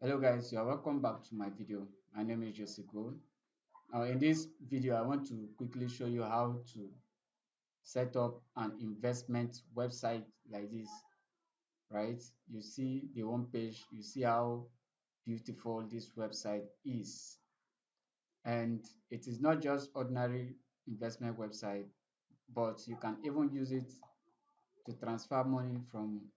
Hello guys, you are welcome back to my video. My name is Jessico. Now in this video, I want to quickly show you how to set up an investment website like this, right? You see the home page, you see how beautiful this website is. And it is not just ordinary investment website, but you can even use it to transfer money from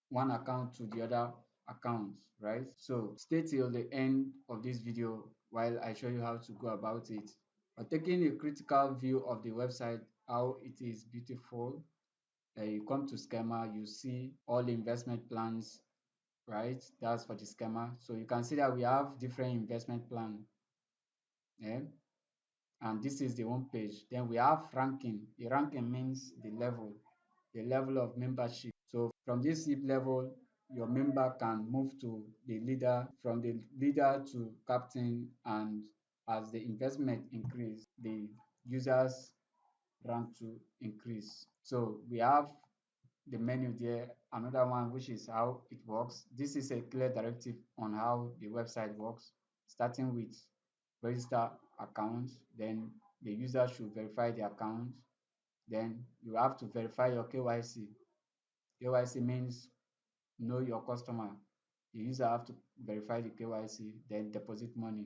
one account to the other account, right? So stay till the end of this video while I show you how to go about it. But taking a critical view of the website, how it is beautiful, you come to schema, you see all the investment plans, right? That's for the schema. So you can see that we have different investment plan, yeah? And this is the home page. Then we have ranking. The ranking means the level of membership. So from this SIP level, your member can move to the leader, from the leader to captain, and as the investment increase, the users rank to increase. So we have the menu there, another one which is how it works. This is a clear directive on how the website works, starting with register account, then the user should verify the account, then you have to verify your KYC. KYC means know your customer. The user have to verify the KYC, then deposit money.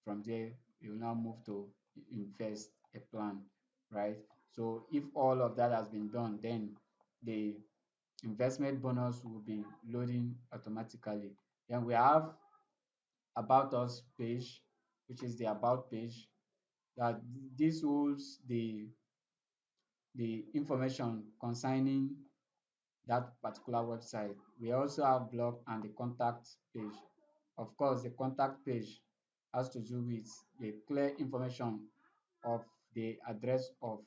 From there, you now move to invest a plan, right? So if all of that has been done, then the investment bonus will be loading automatically. Then we have about us page, which is the about page. That this holds the information concerning that particular website. We also have blog and the contact page. Of course, the contact page has to do with the clear information of the address of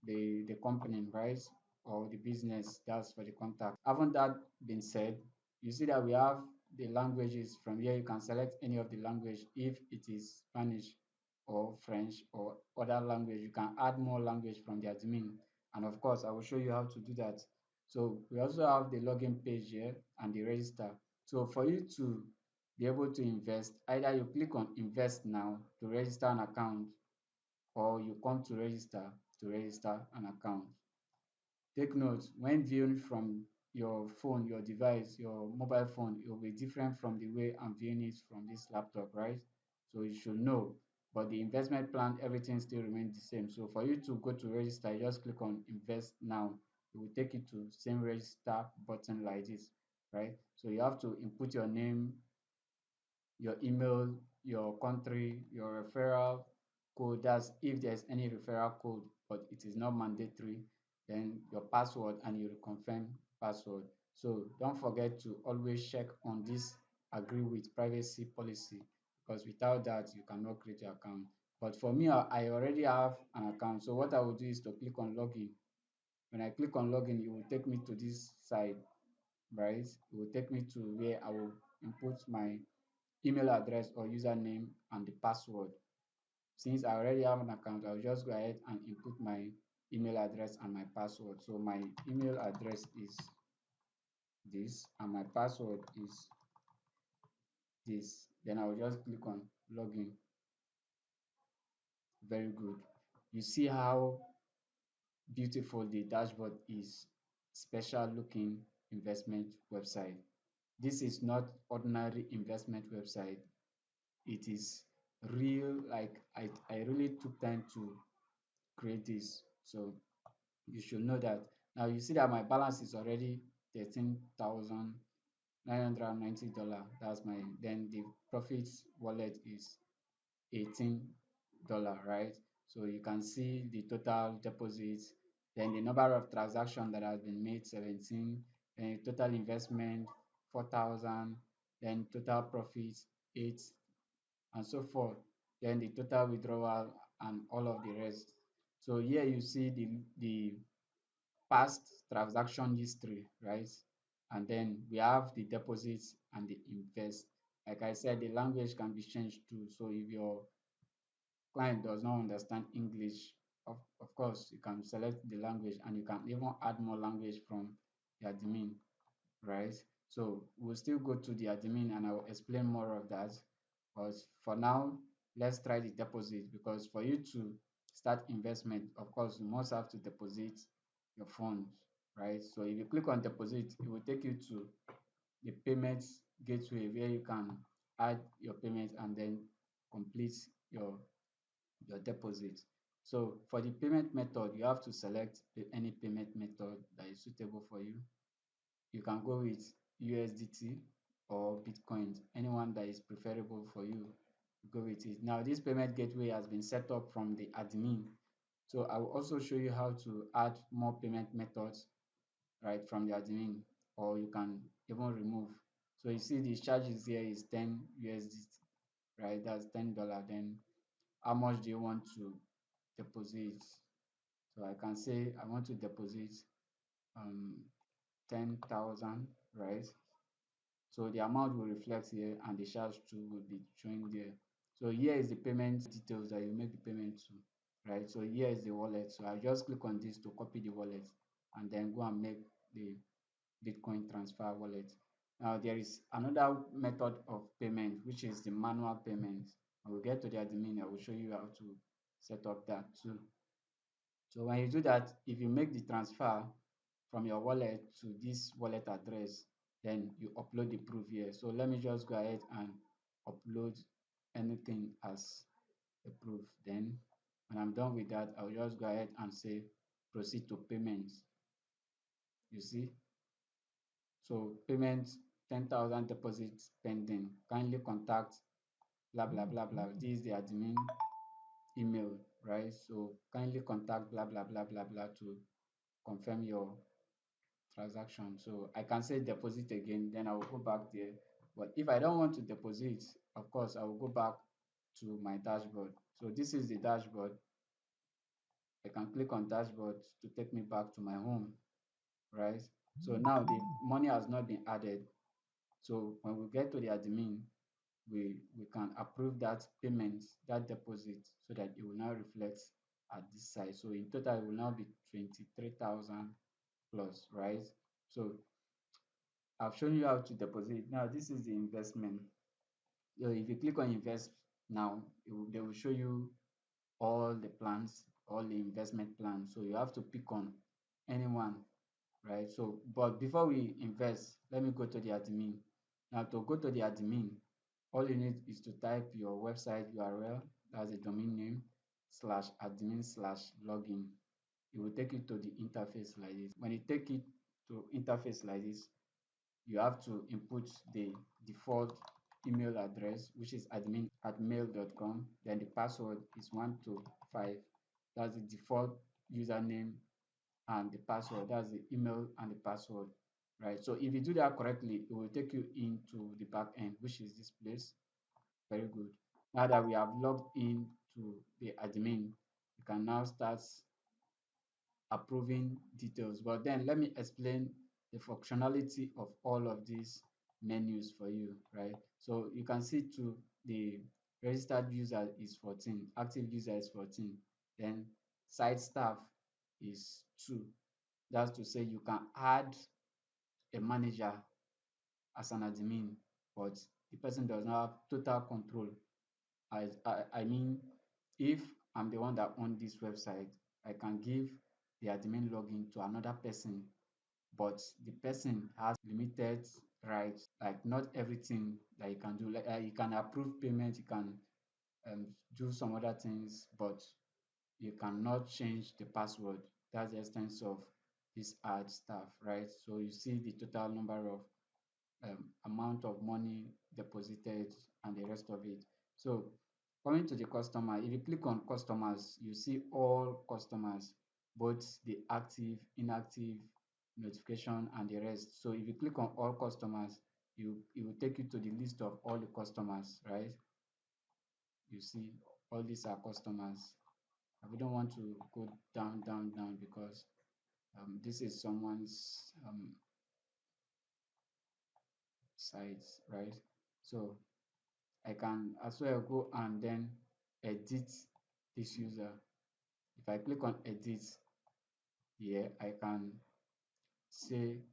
the company, right? Or the business. That's for the contact. Having that been said, you see that we have the languages. From here you can select any of the language. If it is Spanish or French or other language, you can add more language from the admin. And of course, I will show you how to do that. So we also have the login page here and the register. So for you to be able to invest, either you click on invest now to register an account, or you come to register an account. Take note, when viewing from your phone, your device, your mobile phone, it will be different from the way I'm viewing it from this laptop, right? So you should know. But the investment plan, everything still remains the same. So for you to go to register, you just click on invest now. It will take you to same register button like this, right? So you have to input your name, your email, your country, your referral code. That's if there's any referral code, but it is not mandatory. Then your password, and you confirm password. So don't forget to always check on this agree with privacy policy, because without that you cannot create your account. But for me, I already have an account. So what I will do is to click on login. When I click on login, it will take me to this side, right? It will take me to where I will input my email address or username and the password. Since I already have an account, I'll just go ahead and input my email address and my password. So my email address is this and my password is this. Then I'll just click on login. Very good. You see how beautiful the dashboard is. Special looking investment website. This is not ordinary investment website. It is real. Like I really took time to create this, so you should know that. Now you see that my balance is already $13,990. That's my, then the profit wallet is $18, right? So you can see the total deposits, then the number of transactions that has been made 17, then total investment 4,000, then total profits 8, and so forth. Then the total withdrawal and all of the rest. So here you see the past transaction history, right? And then we have the deposits and the invest. Like I said, the language can be changed too. So if your client does not understand English, of course, you can select the language, and you can even add more language from the admin, right? So we'll still go to the admin and I'll explain more of that. But for now, let's try the deposit, because for you to start investment, of course, you must have to deposit your funds, right? So if you click on deposit, it will take you to the payments gateway where you can add your payment and then complete your deposit. So for the payment method, you have to select any payment method that is suitable for you. You can go with USDT or Bitcoin, anyone that is preferable for you, go with it. Now, this payment gateway has been set up from the admin. So I will also show you how to add more payment methods right from the admin, or you can even remove. So you see the charges here is 10 USDT, right? That's $10. Then how much do you want to deposit? So I can say I want to deposit um 10,000, right? So the amount will reflect here and the charge too will be showing there. So here is the payment details that you make the payment to, right? So here is the wallet. So I just click on this to copy the wallet and then go and make the Bitcoin transfer wallet. Now there is another method of payment, which is the manual payment. When we get to the admin, I will show you how to set up that too. So when you do that, if you make the transfer from your wallet to this wallet address, then you upload the proof here. So let me just go ahead and upload anything as a proof. Then when I'm done with that, I'll just go ahead and say proceed to payments. You see, so payment 10,000 deposits pending. Kindly contact blah blah blah blah. This is the admin email, right? So kindly contact blah blah blah blah blah to confirm your transaction. So I can say deposit again, then I will go back there. But if I don't want to deposit, of course, I will go back to my dashboard. So this is the dashboard. I can click on dashboard to take me back to my home, right? So now the money has not been added. So when we get to the admin, we can approve that payment, that deposit, so that it will now reflect at this side. So in total, it will now be 23,000 plus, right? So I've shown you how to deposit. Now this is the investment. So if you click on invest now, they will show you all the plans, all the investment plans. So you have to pick on anyone, right? So, but before we invest, let me go to the admin. Now to go to the admin, all you need is to type your website URL, that's the domain name, /admin/login. It will take you to the interface like this. When you take it to interface like this, you have to input the default email address, which is admin@mail.com. Then the password is 125. That's the default username and the password. That's the email and the password, right? So if you do that correctly, it will take you into the back end, which is this place. Very good. Now that we have logged in to the admin, you can now start approving details. But then let me explain the functionality of all of these menus for you, right? So you can see to the registered user is 14, active user is 14, then site staff is 2. That's to say you can add a manager as an admin, but the person does not have total control. I mean, if I'm the one that owns this website, I can give the admin login to another person, but the person has limited rights, like not everything that you can do. Like you can approve payment, you can do some other things, but you cannot change the password. That's the essence of this add stuff, right? So you see the total number of amount of money deposited and the rest of it. So coming to the customer, if you click on customers, you see all customers, both the active, inactive, notification, and the rest. So if you click on all customers, it will take you to the list of all the customers, right? You see all these are customers. I wouldn't want to go down, down, down, because this is someone's site, right? So I can as well go and then edit this user. If I click on edit here, I can say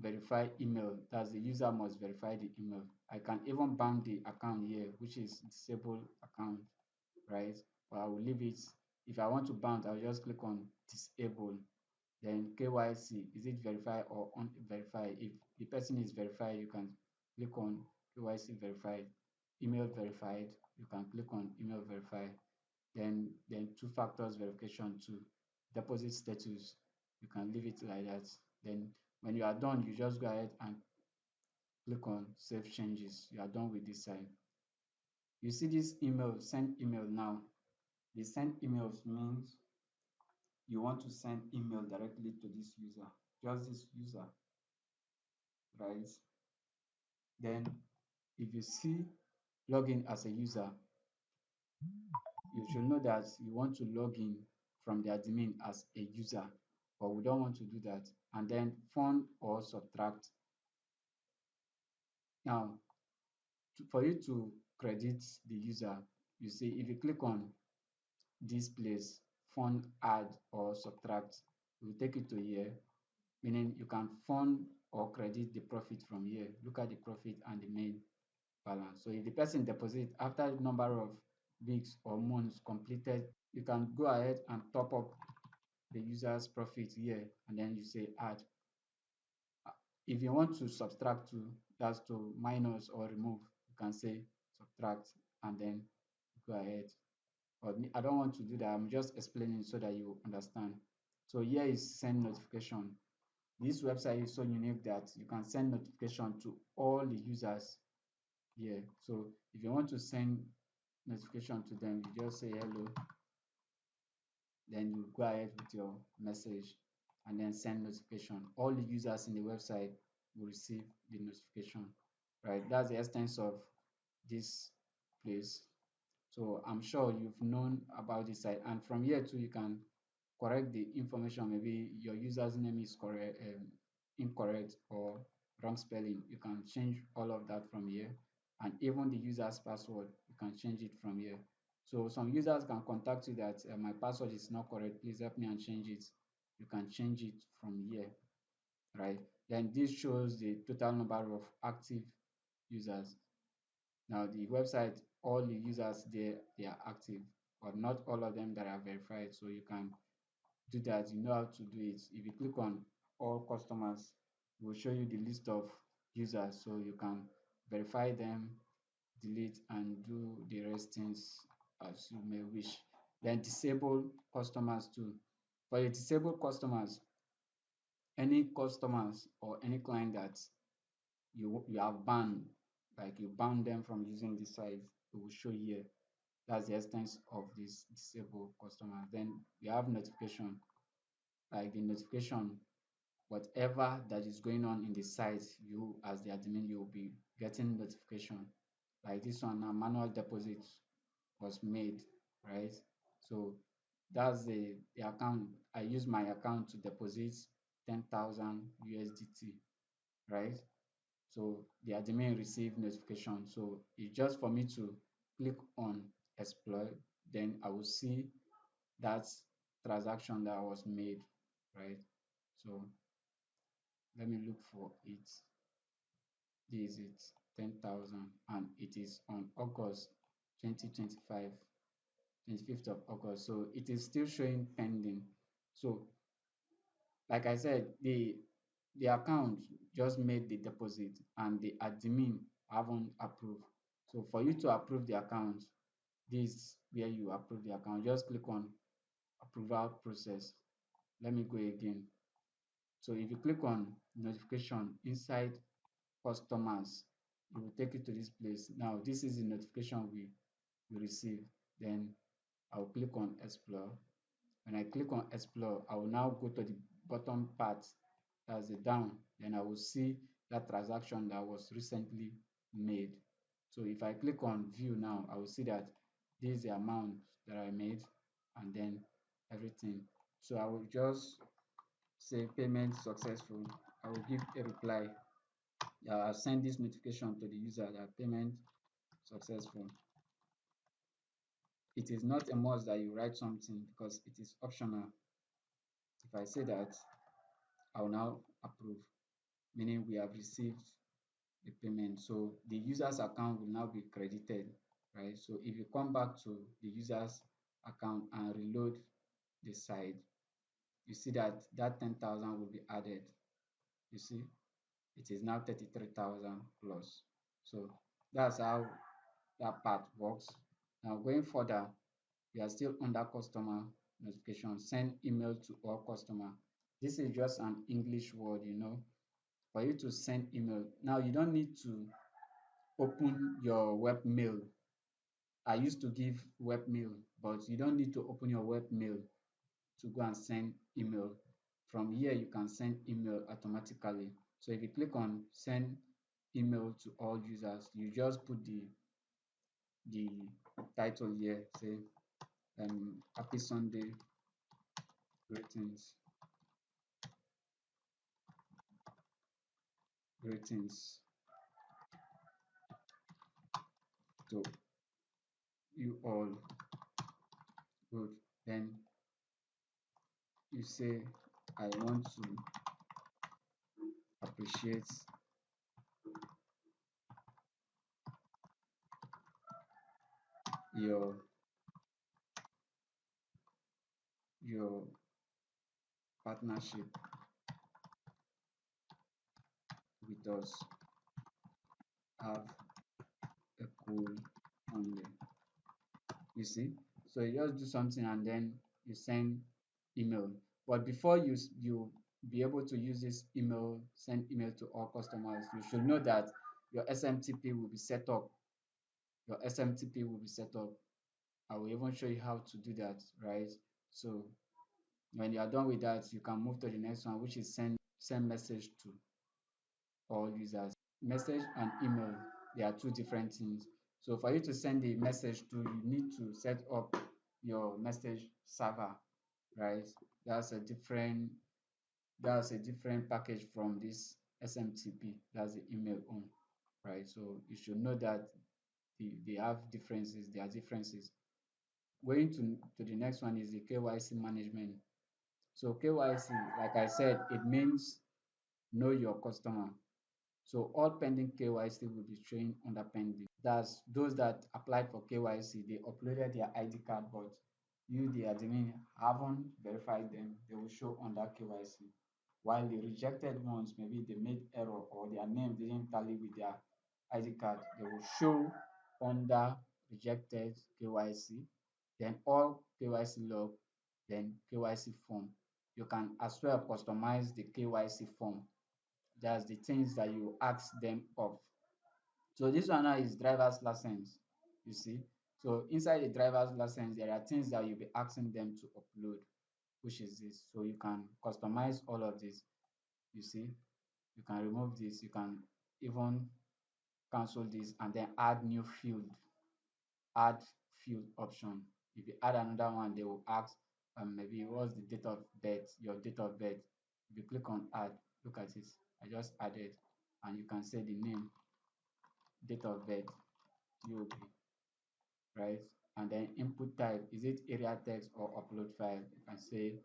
verify email. That's the user must verify the email. I can even bound the account here, which is disable account, right? But I will leave it. If I want to bound, I'll just click on disable. Then KYC, is it verified or unverified? If the person is verified, you can click on KYC verified. Email verified, you can click on email verified. Then two factors verification to deposit status, you can leave it like that. Then when you are done, you just go ahead and click on save changes. You are done with this side. You see this email, send email now. The send emails means you want to send email directly to this user, just this user, right? Then if you see login as a user, you should know that you want to log in from the admin as a user, but we don't want to do that. And then fund or subtract. Now, for you to credit the user, you see if you click on this place, fund, add or subtract, it will take you to here, meaning you can fund or credit the profit from here. Look at the profit and the main balance. So if the person deposit after a number of weeks or months completed, you can go ahead and top up the user's profit here, and then you say add. If you want to subtract to, that's to minus or remove, you can say subtract and then go ahead. But I don't want to do that. I'm just explaining so that you understand. So here is send notification. This website is so unique that you can send notification to all the users here. So if you want to send notification to them, you just say hello, then you go ahead with your message and then send notification. All the users in the website will receive the notification, right? That's the essence of this place. So I'm sure you've known about this site, and from here too you can correct the information. Maybe your user's name is correct, incorrect or wrong spelling. You can change all of that from here, and even the user's password, you can change it from here. So some users can contact you that my password is not correct, please help me and change it. You can change it from here, right? Then this shows the total number of active users. Now the website, all the users there, they are active, but not all of them that are verified. So you can do that. You know how to do it. If you click on all customers, it will show you the list of users, so you can verify them, delete and do the rest things as you may wish. Then disable customers too. For the disabled customers, any customers or any client that you have banned, like you ban them from using this site, it will show here. That's the extent of this disabled customer. Then we have notification, like the notification, whatever that is going on in the site, you as the admin, you'll be getting notification. Like this one, a manual deposit was made, right? So that's the account. I use my account to deposit 10,000 USDT, right? So the admin receive notification. So it's just for me to click on exploit, then I will see that transaction that was made, right? So let me look for it. This is it, 10,000, and it is on August 2025, 25th of August. So it is still showing pending. So like I said, the account just made the deposit and the admin haven't approved. So for you to approve the account, this is where you approve the account. Just click on approval process. Let me go again. So if you click on notification inside customers, it will take you to this place. Now this is the notification we receive. Then I'll click on explore. When I click on explore, I will now go to the bottom part, that's the down. Then I will see that transaction that was recently made. So if I click on view now, I will see that this is the amount that I made and then everything. So I will just say payment successful. I will give a reply. I'll send this notification to the user that payment successful. It is not a must that you write something because it is optional. If I say that, I will now approve. meaning we have received the payment. So the user's account will now be credited, right? So if you come back to the user's account and reload the site, you see that that 10,000 will be added. You see, it is now 33,000 plus. So that's how that part works. Now going further, we are still under customer notification. Send email to all customer. This is just an English word, for you to send email. Now you don't need to open your webmail. I used to give webmail, but you don't need to open your webmail to go and send email. From here, you can send email automatically. So if you click on send email to all users, you just put the title here, say happy Sunday greetings, greetings to you all. Good. Then you say I want to appreciate your your partnership with us. Have a cool Monday. You see, so you just do something and then you send email. But before you be able to use this email, send email to all customers, you should know that your SMTP will be set up. Your SMTP will be set up. I will even show you how to do that, right? So when you are done with that, you can move to the next one, which is send message to all users. Message and email, they are two different things. So for you to send a message to, you need to set up your message server, right? That's a different that's a different package from this SMTP. That's the email on, right? So you should know that they have differences. There are differences. Going to the next one is the KYC management. So KYC, like I said, it means know your customer. So all pending KYC will be showing under pending. That's those that applied for KYC, they uploaded their ID card, but you, the admin, haven't verified them. They will show under KYC. While the rejected ones, maybe they made error or their name didn't tally with their ID card, they will show under rejected KYC, then all KYC log, then KYC form. You can as well customize the KYC form. That's the things that you ask them of. So this one now is driver's license, you see. So inside the driver's license, there are things that you'll be asking them to upload, which is this. So you can customize all of this, you see. You can remove this, you can even cancel this and then add new field, add field option. If you add another one, they will ask maybe what's the date of birth, your date of birth. If you click on add, look at it. I just added, and you can say the name, date of birth, UOB, right? And then input type, is it area text or upload file? You can say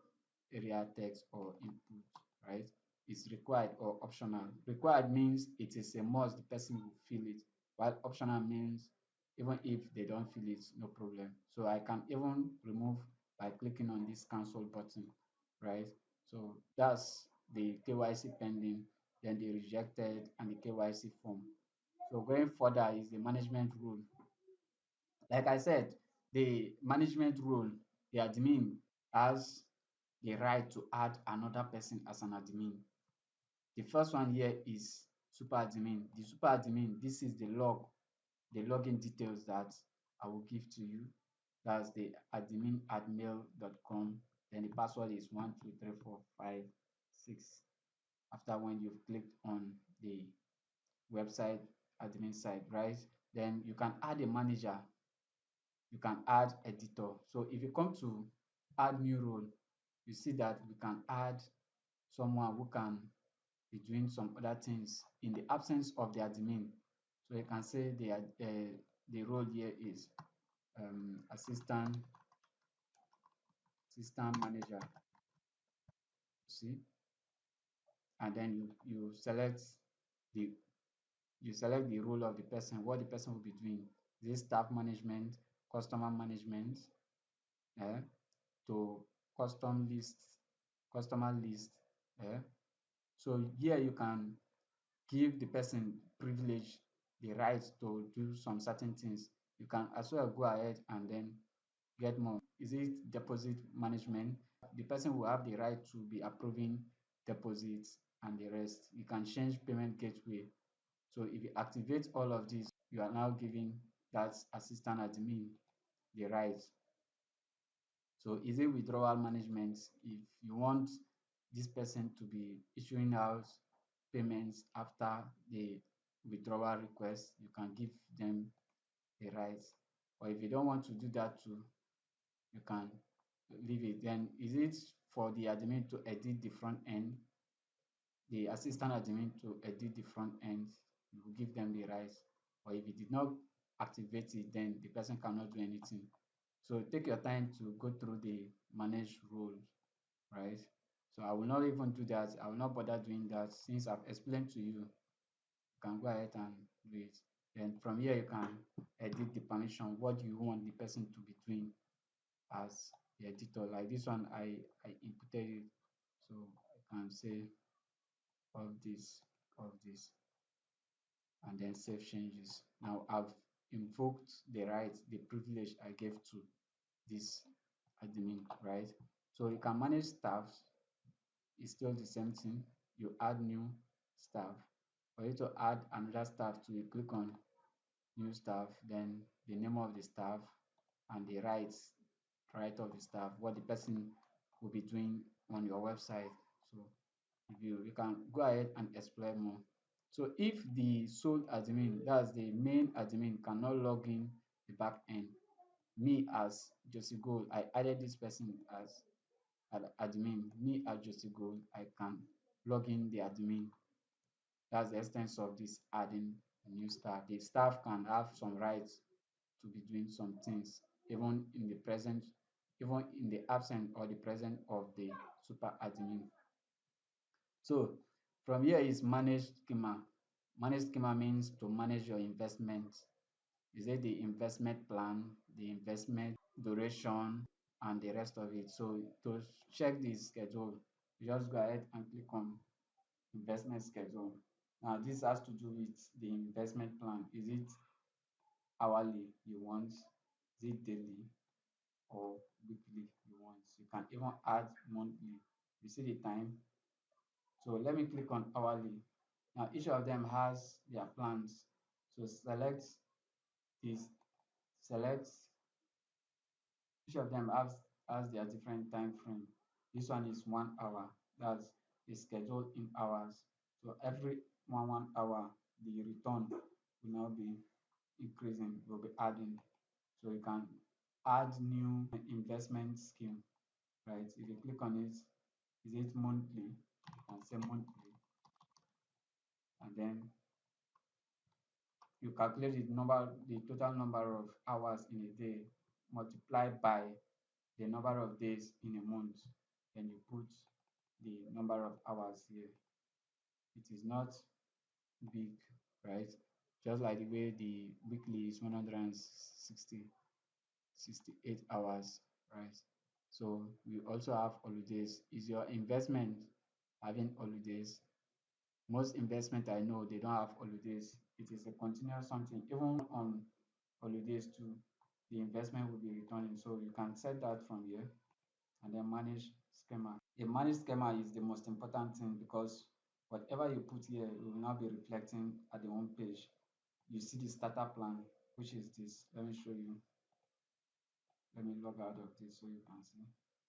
area text or input, right? Is required or optional. Required means it is a must, the person will fill it, while optional means even if they don't fill it, no problem. So I can even remove by clicking on this cancel button, right? So that's the KYC pending, then the rejected and the KYC form. So going further is the management rule. Like I said, the management rule, the admin has the right to add another person as an admin. The first one here is super admin. The super admin, this is the login details that I will give to you. That's the admin@mail.com. Then the password is 123456. After when you've clicked on the website admin site, right? Then you can add a manager, you can add editor. So if you come to add new role, you see that we can add someone who can be doing some other things in the absence of the admin. So you can say the role here is assistant manager. See, and then you select the role of the person, what the person will be doing. Is it staff management, customer management, eh, to custom list, customer list. Eh? So here you can give the person privilege, the right to do some certain things. You can as well go ahead and then get more. Is it deposit management? The person will have the right to be approving deposits and the rest. You can change payment gateway. So if you activate all of this, you are now giving that assistant admin the right. So is it withdrawal management? If you want this person to be issuing out payments after the withdrawal request, you can give them the right. Or if you don't want to do that too, you can leave it. Then is it for the admin to edit the front end, the assistant admin to edit the front end? You will give them the right. Or if you did not activate it, then the person cannot do anything. So take your time to go through the manage rules, right? So I will not even do that. I will not bother doing that since I've explained to you. You can go ahead and do it. Then from here you can edit the permission. What do you want the person to be doing as the editor? Like this one, I inputted it, so I can say of this, and then save changes. Now I've invoked the right, the privilege I gave to this admin, right? So you can manage staffs. It's still the same thing. You add new staff. For you to add another staff to, you click on new staff, then the name of the staff and the right of the staff, what the person will be doing on your website. So if you can go ahead and explore more. So if the sole admin, that's the main admin, cannot log in the back end, me as Josie Gold, I added this person as admin. Me as Josie Gold, I can log in the admin. That's the essence of this adding new staff. The staff can have some rights to be doing some things, even in the present, even in the absence or the present of the super admin. So from here is manage schema. Manage schema means to manage your investment. Is it the investment plan, the investment duration, and the rest of it? So to check the schedule, you just go ahead and click on investment schedule. Now this has to do with the investment plan. Is it hourly you want? Is it daily or weekly you want? You can even add monthly. You see the time. So let me click on hourly. Now each of them has their plans. So select this, select, each of them has their different time frame. This one is 1 hour. That's is scheduled in hours. So every 1 hour, the return will now be increasing, will be adding. So you can add new investment scheme, right? If you click on it, is it monthly? You can say monthly, and then you calculate the total number of hours in a day multiplied by the number of days in a month. Then you put the number of hours here. It is not big, right? Just like the way the weekly is 168 hours, right? So we also have holidays. Is your investment having holidays? Most investment I know, they don't have holidays. It is a continuous something. Even on holidays too, the investment will be returning. So you can set that from here and then manage schema. A managed schema is the most important thing because whatever you put here will now be reflecting at the home page. You see the starter plan, which is this. Let me show you. Let me log out of this so you can see.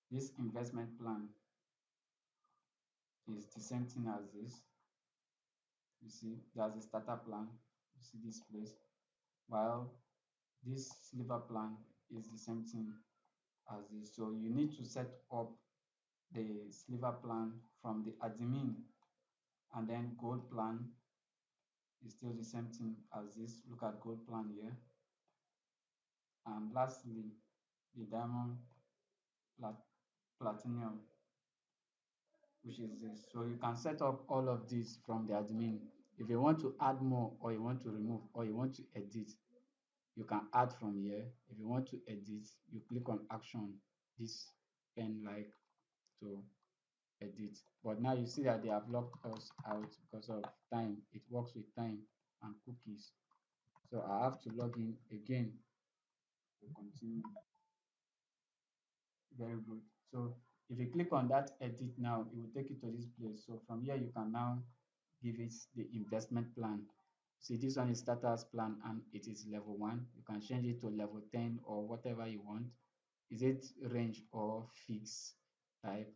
This investment plan is the same thing as this. You see, there's a starter plan. You see this place. While this silver plan is the same thing as this. So you need to set up the silver plan from the admin, and then gold plan is still the same thing as this. Look at gold plan here. And lastly, the diamond, platinum. which is this. So you can set up all of this from the admin. If you want to add more, or you want to remove, or you want to edit, you can add from here. If you want to edit, you click on action, this pen like to edit. But now you see that they have locked us out because of time. It works with time and cookies. So I have to log in again to continue. Very good. So if you click on that edit now, it will take you to this place. So from here, you can now give it the investment plan. See, this one is starters plan and it is level 1. You can change it to level 10 or whatever you want. Is it range or fixed type?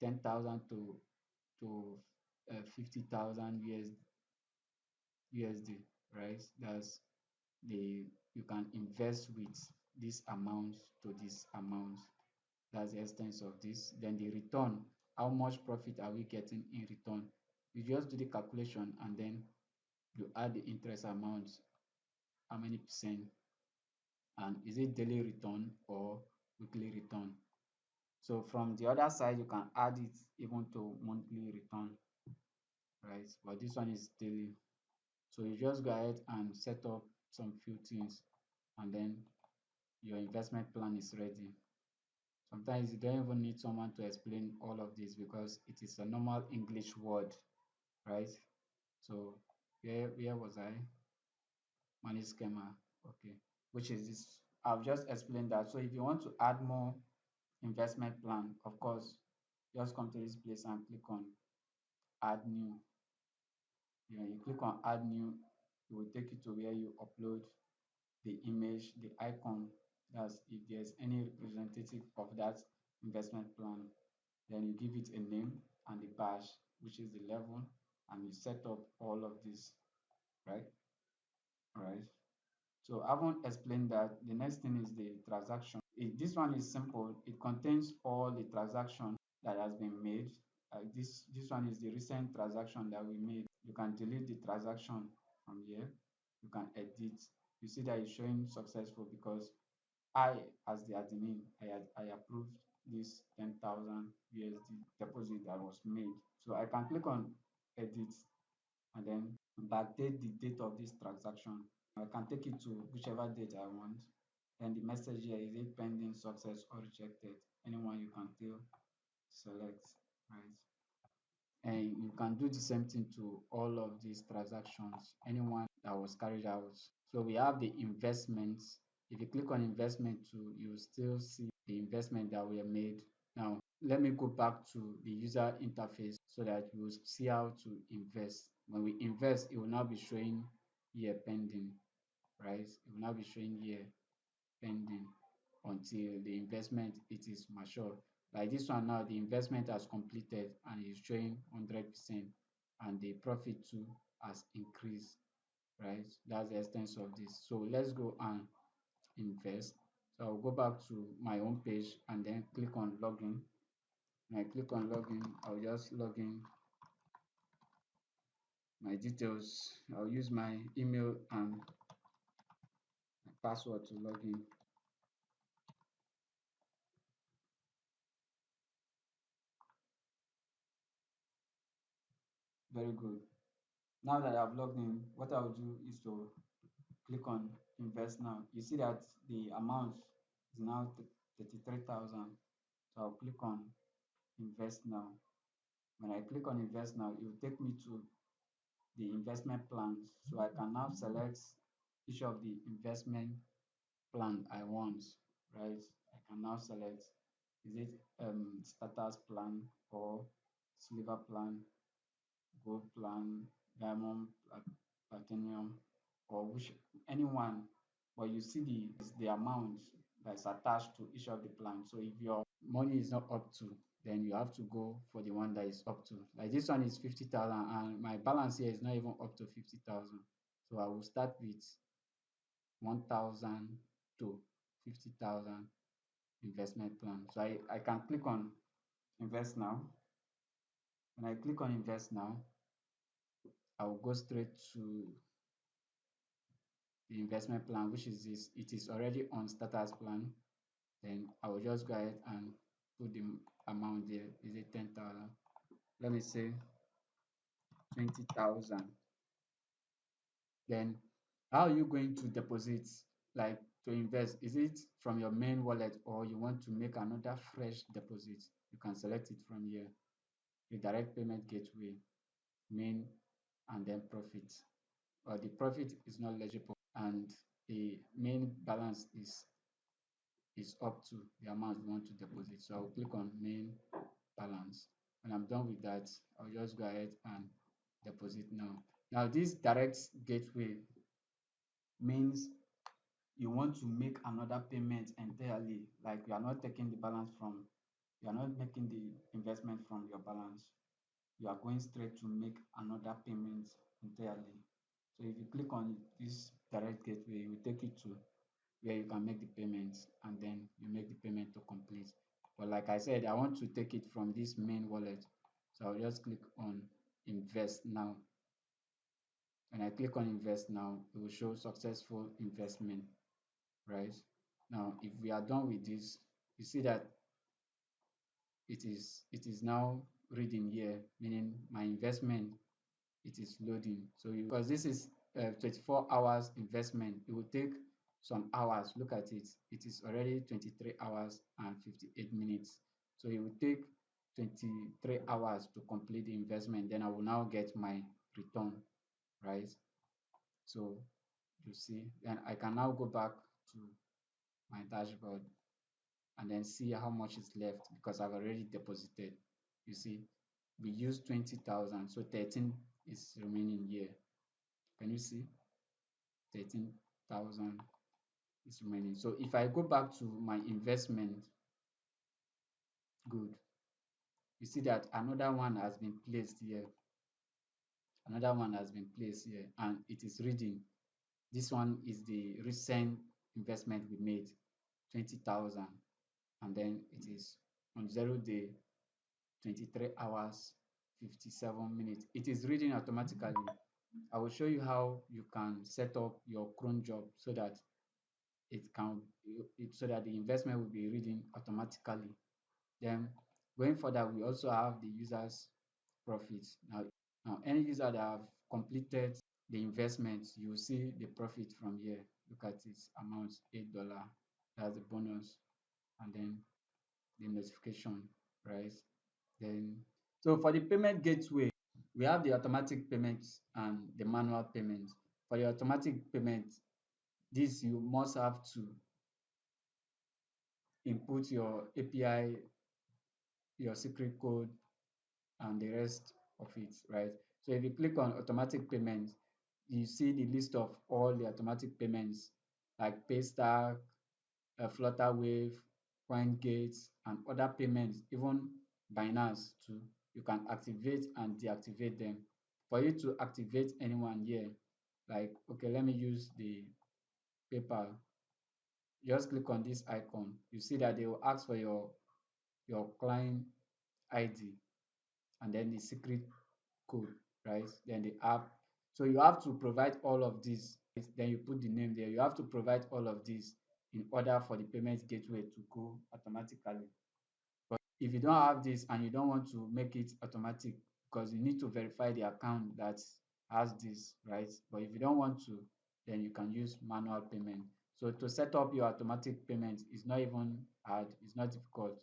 10,000 to 50,000 USD, right? That's the you can invest with this amount to this amount. That's the extent of this. Then the return, how much profit are we getting in return? You just do the calculation and then you add the interest amount, how many percent, and is it daily return or weekly return? So from the other side, you can add it even to monthly return, right? But this one is daily. So you just go ahead and set up some few things and then your investment plan is ready. Sometimes you don't even need someone to explain all of this because it is a normal English word, right? So where was I? Money schema, okay, which is this. I've just explained that. So if you want to add more investment plan, of course, just come to this place and click on add new. You click on add new, it will take you to where you upload the image, the icon. That's if there's any representative of that investment plan. Then you give it a name and the badge, which is the level, and you set up all of this, right? All right. So I won't explain that. The next thing is the transaction. This one is simple. It contains all the transaction that has been made. This one is the recent transaction that we made. You can delete the transaction from here. You can edit. You see that it's showing successful because I, as the admin, I approved this 10,000 USD deposit that was made. So I can click on edit and then backdate the date of this transaction. I can take it to whichever date I want. Then the message here, is it pending, success, or rejected? Anyone you can still select, right? And you can do the same thing to all of these transactions, anyone that was carried out. So we have the investments. If you click on investment too, you still see the investment that were made. Now, let me go back to the user interface so that you will see how to invest. When we invest, it will now be showing here pending, right? It will now be showing here pending until the investment it is mature. Like this one now, the investment has completed and is showing 100%, and the profit too has increased, right? That's the essence of this. So let's go and invest. So I'll go back to my home page and then click on login. When I click on login, I'll just log in my details. I'll use my email and my password to log in. Very good. Now that I've logged in, what I'll do is to click on invest now. You see that the amount is now 33,000. So I'll click on invest now. When I click on invest now, it will take me to the investment plans. So I can now select each of the investment plan I want, right? I can now select, is it starters plan or silver plan, gold plan, diamond, platinum, or which anyone. But you see the amount that's attached to each of the plans. So if your money is not up to, then you have to go for the one that is up to. Like this one is 50,000 and my balance here is not even up to 50,000. So I will start with 1,000 to 50,000 investment plan. So I can click on invest now. When I click on invest now, I will go straight to the investment plan, which is this. It is already on status plan. Then I will just go ahead and put the amount there. Is it 10,000? Let me say 20,000. Then how are you going to deposit, like to invest? Is it from your main wallet or you want to make another fresh deposit? You can select it from here. The direct payment gateway, main, and then profit. Or the profit is not legible and the main balance is up to the amount you want to deposit. So I'll click on main balance. When I'm done with that, I'll just go ahead and deposit now. Now this direct gateway means you want to make another payment entirely, like you are not taking the balance from, you are not making the investment from your balance. You are going straight to make another payment entirely. So if you click on this direct gateway, it will take you to where you can make the payments and then you make the payment to complete. But like I said, I want to take it from this main wallet. So I'll just click on invest now. When I click on invest now, it will show successful investment, right? Now, if we are done with this, you see that it is now reading here, meaning my investment, it is loading. So because this is 24 hours investment, it will take some hours. Look at it, it is already 23 hours and 58 minutes. So it will take 23 hours to complete the investment. Then I will now get my return, right? So you see, then I can now go back to my dashboard and then see how much is left because I've already deposited. You see, we used 20,000, so 13 is remaining here. Can you see? 13,000 is remaining. So if I go back to my investment, good. You see that another one has been placed here. Another one has been placed here and it is reading. This one is the recent investment we made, 20,000. And then it is on 0 day, 23 hours, 57 minutes. It is reading automatically. I will show you how you can set up your cron job so that so that the investment will be reading automatically. Then going further, we also have the user's profits. Now any user that have completed the investment, you will see the profit from here. Look at its amount, $8. That's the bonus, and then the notification, right? Then so for the payment gateway, we have the automatic payments and the manual payments. For the automatic payment, this you must have to input your API, your secret code, and the rest of it, right? So if you click on automatic payments, you see the list of all the automatic payments like Paystack, Flutterwave, CoinGate, and other payments, even Binance too. You can activate and deactivate them. For you to activate anyone here, like, okay, let me use the PayPal. Just click on this icon. You see that they will ask for your client ID and then the secret code, right? Then the app. So you have to provide all of this. Then you put the name there. You have to provide all of this in order for the payment gateway to go automatically. But if you don't have this and you don't want to make it automatic, because you need to verify the account that has this, right? But if you don't want to, then you can use manual payment. So to set up your automatic payment is not even hard, it's not difficult.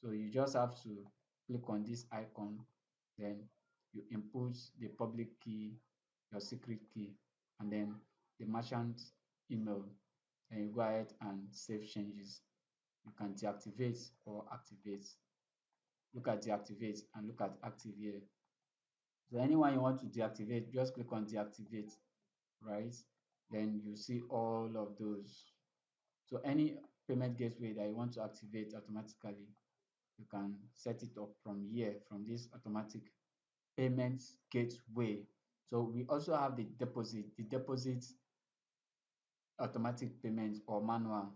So you just have to click on this icon, then you input the public key, your secret key, and then the merchant email, and you go ahead and save changes. You can deactivate or activate. Look at deactivate and look at active here. So anyone you want to deactivate, just click on deactivate, right? Then you see all of those. So any payment gateway that you want to activate automatically, you can set it up from here, from this automatic payments gateway. So we also have the deposit automatic payments or manual,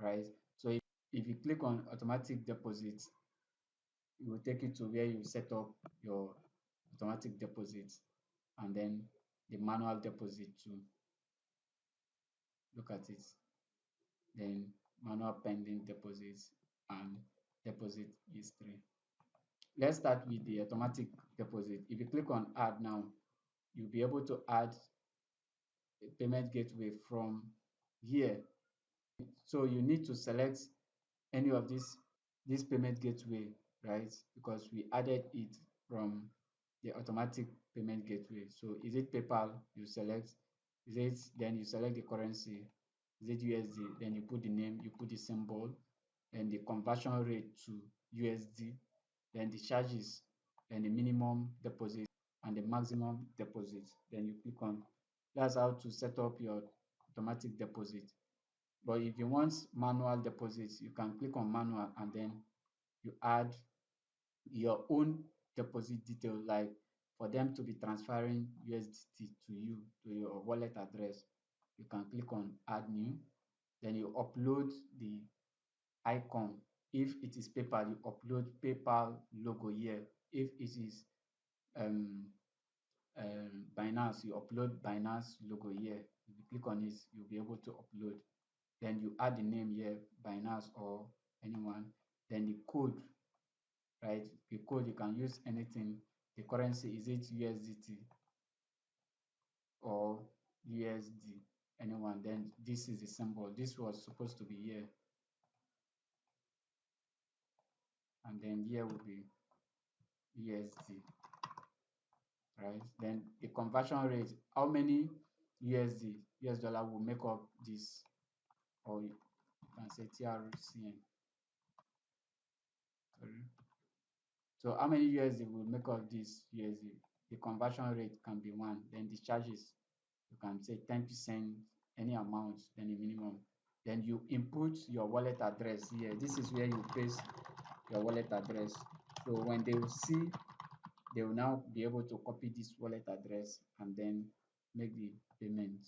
right? So if you click on automatic deposit, it will take you to where you set up your automatic deposit and then the manual deposit too. Look at it. Then manual pending deposits and deposit history. Let's start with the automatic deposit. If you click on add now, you'll be able to add a payment gateway from here. So you need to select any of this payment gateway, right? Because we added it from the automatic payment gateway. So is it PayPal? You select. Is it, then you select the currency. Is it USD? Then you put the name, you put the symbol, and the conversion rate to USD, then the charges, then the minimum deposit and the maximum deposit. Then you click on. That's how to set up your automatic deposit. But if you want manual deposits, you can click on manual and then you add your own deposit detail, like for them to be transferring USDT to you, to your wallet address. You can click on add new, then you upload the icon. If it is PayPal, you upload PayPal logo here. If it is um, Binance, you upload Binance logo here. If you click on it, you'll be able to upload. Then you add the name here, Binance or anyone. Then the code, right? The code, you can use anything. The currency, is it USDT or USD? Anyone. Then this is the symbol. This was supposed to be here. And then here will be USD, right? Then the conversion rate, how many US dollar will make up this, or you can say TRCN. Sorry. So how many USD will make up this USD? The conversion rate can be 1. Then the charges, you can say 10%, any amount, then the minimum. Then you input your wallet address here. This is where you paste your wallet address. So when they will see, they will now be able to copy this wallet address and then make the payment,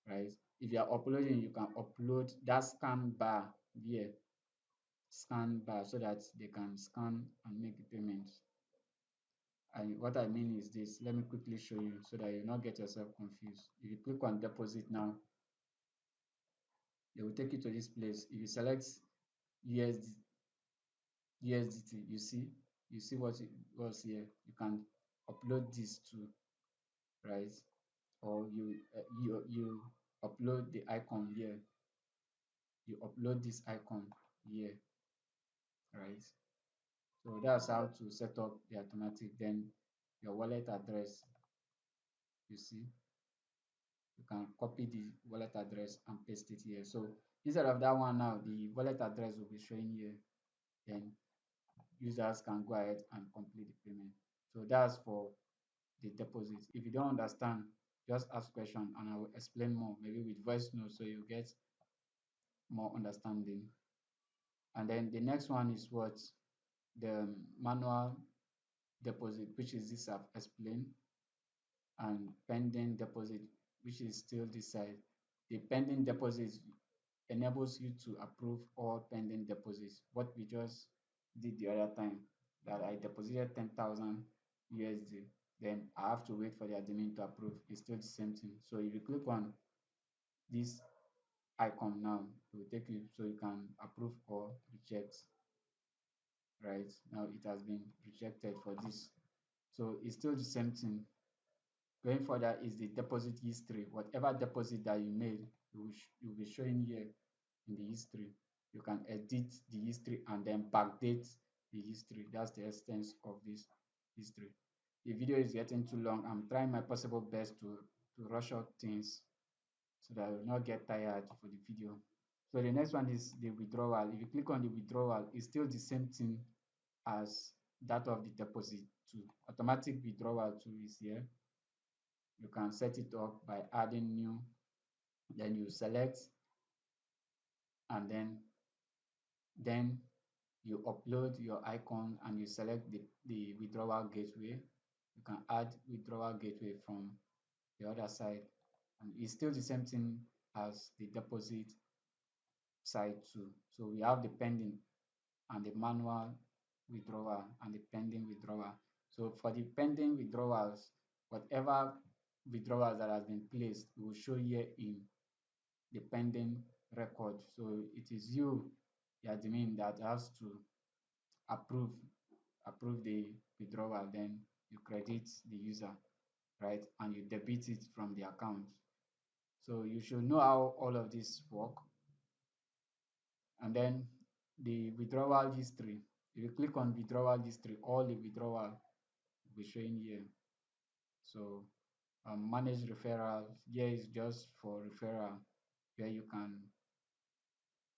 right? If you are uploading, you can upload that scan bar here, scan bar, so that they can scan and make the payment. And what I mean is this, let me quickly show you so that you not get yourself confused. If you click on deposit now, they will take you to this place. If you select USDT, you see what it was here. You can upload this too, right? Or you upload the icon here. You upload this icon here, right? So that's how to set up the automatic. Then your wallet address, you see, you can copy the wallet address and paste it here. So instead of that one now, the wallet address will be showing here. Then users can go ahead and complete the payment. So that's for the deposit. If you don't understand, just ask question and I will explain more, maybe with voice note, so you get more understanding. And then the next one is what the manual deposit, which is this I've explained, and pending deposit, which is still this side. The pending deposit enables you to approve all pending deposits. What we just did the other time, that I deposited 10,000 USD, then I have to wait for the admin to approve. It's still the same thing. So if you click on this icon now, it will take you, so you can approve or reject. Right now it has been rejected for this, so it's still the same thing. Going further is the deposit history. Whatever deposit that you made, you'll be showing here in the history. You can edit the history and then backdate the history. That's the essence of this history. The video is getting too long. I'm trying my possible best to rush out things so that I will not get tired for the video. So the next one is the withdrawal. If you click on the withdrawal, it's still the same thing as that of the deposit too. Automatic withdrawal too is here. You can set it up by adding new, then you select, and then you upload your icon and you select the withdrawal gateway. You can add withdrawal gateway from the other side, and it's still the same thing as the deposit side too. So we have the pending and the manual withdrawal and the pending withdrawal. So for the pending withdrawals, whatever withdrawals that has been placed, it will show here in the pending record. So it is you, the admin, that has to approve approve the withdrawal, then you credit the user, right? And you debit it from the account. So you should know how all of this work. And then the withdrawal history. If you click on withdrawal history, all the withdrawal will be showing here. So manage referral. Here is just for referral, where you can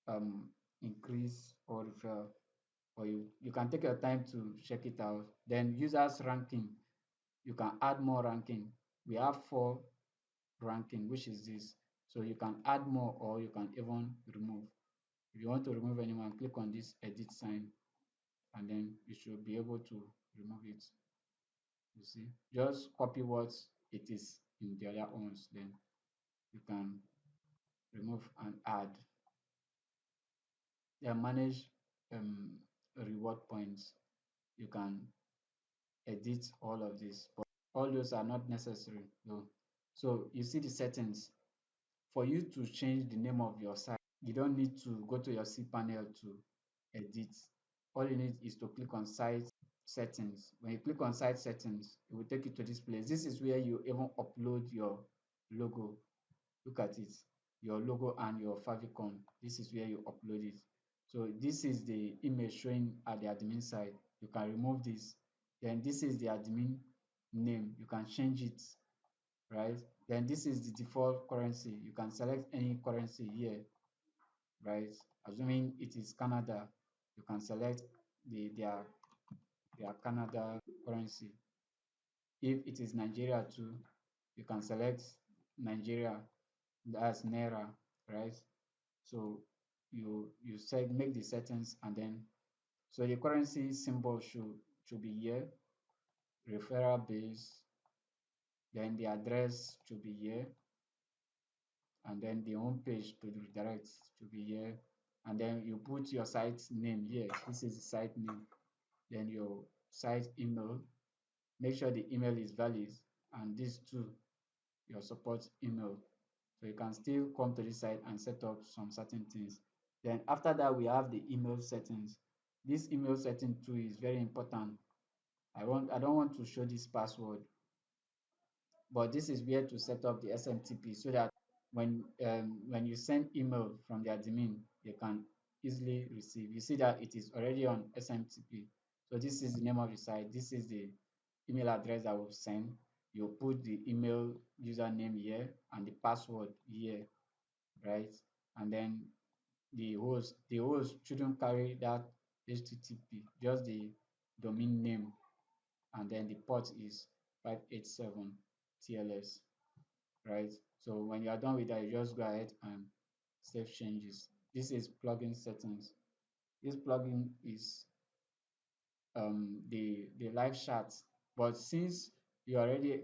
um, increase or refer, or you can take your time to check it out. Then users ranking, you can add more ranking. We have 4 ranking, which is this. So you can add more or you can even remove. If you want to remove anyone, click on this edit sign and then you should be able to remove it. You see, just copy what it is in the other ones, then you can remove and add. Then manage reward points. You can edit all of this, but all those are not necessary though. So you see the settings. For you to change the name of your site, you don't need to go to your cPanel to edit. All you need is to click on site settings. When you click on site settings, it will take you to this place. This is where you even upload your logo. Look at it, your logo and your favicon. This is where you upload it. So this is the image showing at the admin side. You can remove this. Then this is the admin name. You can change it, right? Then this is the default currency. You can select any currency here, right? Assuming it is Canada, you can select their Canada currency. If it is Nigeria too, you can select Nigeria, that's Naira, right? So you said make the settings, and then so the currency symbol should be here, referral base, then the address should be here, and then the home page to redirect should be here, and then you put your site name here. This is the site name. Then your site email, make sure the email is valid, and this too, your support email. So you can still come to this site and set up some certain things. Then after that, we have the email settings. This email setting too is very important. I don't want to show this password, but this is where to set up the SMTP so that when you send email from the admin, they can easily receive. You see that it is already on SMTP. So this is the name of the site. This is the email address that will send. You put the email username here and the password here, right? And then the host shouldn't carry that HTTP, just the domain name, and then the port is 587 TLS, right? So when you are done with that, you just go ahead and save changes. This is plugin settings. This plugin is the live chat, but since you already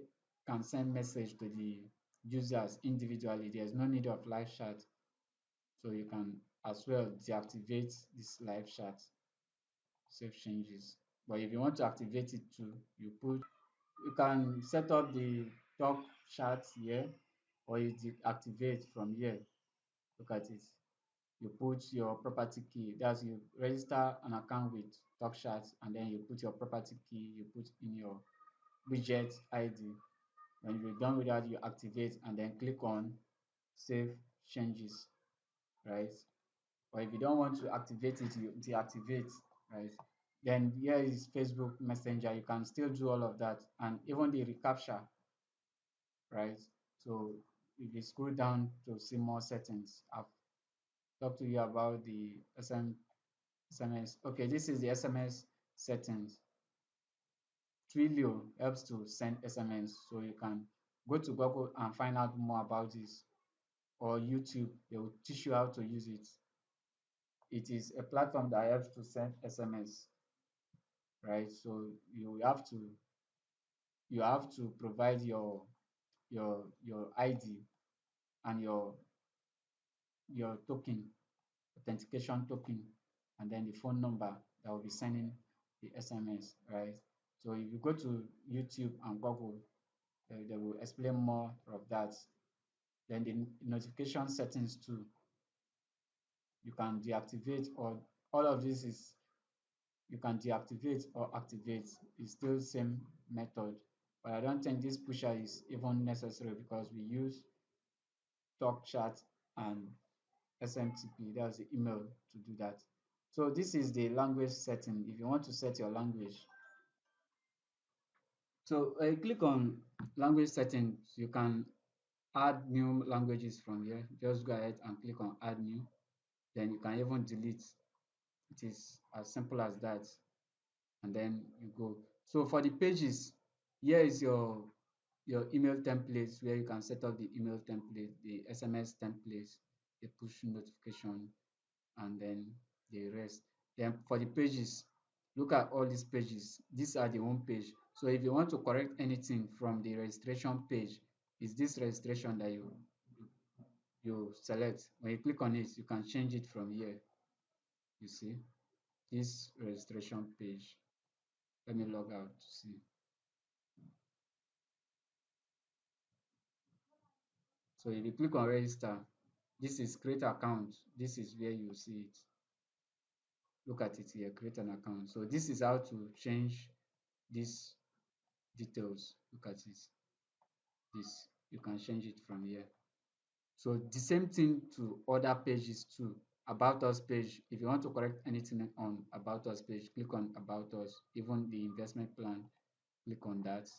can send message to the users individually, there's no need of live chat. So you can as well deactivate this live chat, save changes. But if you want to activate it too, you can set up the talk chat here, or you deactivate from here. Look at it. You put your property key. That's, you register an account with TalkChat, and then you put your property key, you put in your widget ID. When you're done with that, you activate and then click on save changes, right? Or if you don't want to activate it, you deactivate, right? Then here is Facebook Messenger. You can still do all of that, and even the recaptcha, right? So if you scroll down to see more settings, I've talked to you about the SMS. Okay, this is the SMS settings. Twilio helps to send SMS, so you can go to Google and find out more about this, or YouTube, they will teach you how to use it. It is a platform that helps to send SMS, right? So you have to provide your ID and your token, authentication token, and then the phone number that will be sending the SMS, right? So if you go to YouTube and Google, they will explain more of that. Then the notification settings too, you can deactivate, or all of this is you can deactivate or activate. It's still same method, but I don't think this pusher is even necessary because we use talk chat and SMTP, that's the email, to do that. So this is the language setting. If you want to set your language, so click on language settings. You can add new languages from here. Just go ahead and click on add new. Then you can even delete. It is as simple as that. And then you go. So for the pages, here is your email templates where you can set up the email template, the SMS templates, the push notification, and then the rest. Then for the pages, look at all these pages. These are the home page. So if you want to correct anything from the registration page, is this registration that you select. When you click on it, you can change it from here. You see this registration page. Let me log out to see. So if you click on register, this is create account. This is where you see it. Look at it here, create an account. So this is how to change these details. Look at it. This, you can change it from here. So the same thing to other pages too. About us page, if you want to correct anything on about us page, click on about us. Even the investment plan, click on that.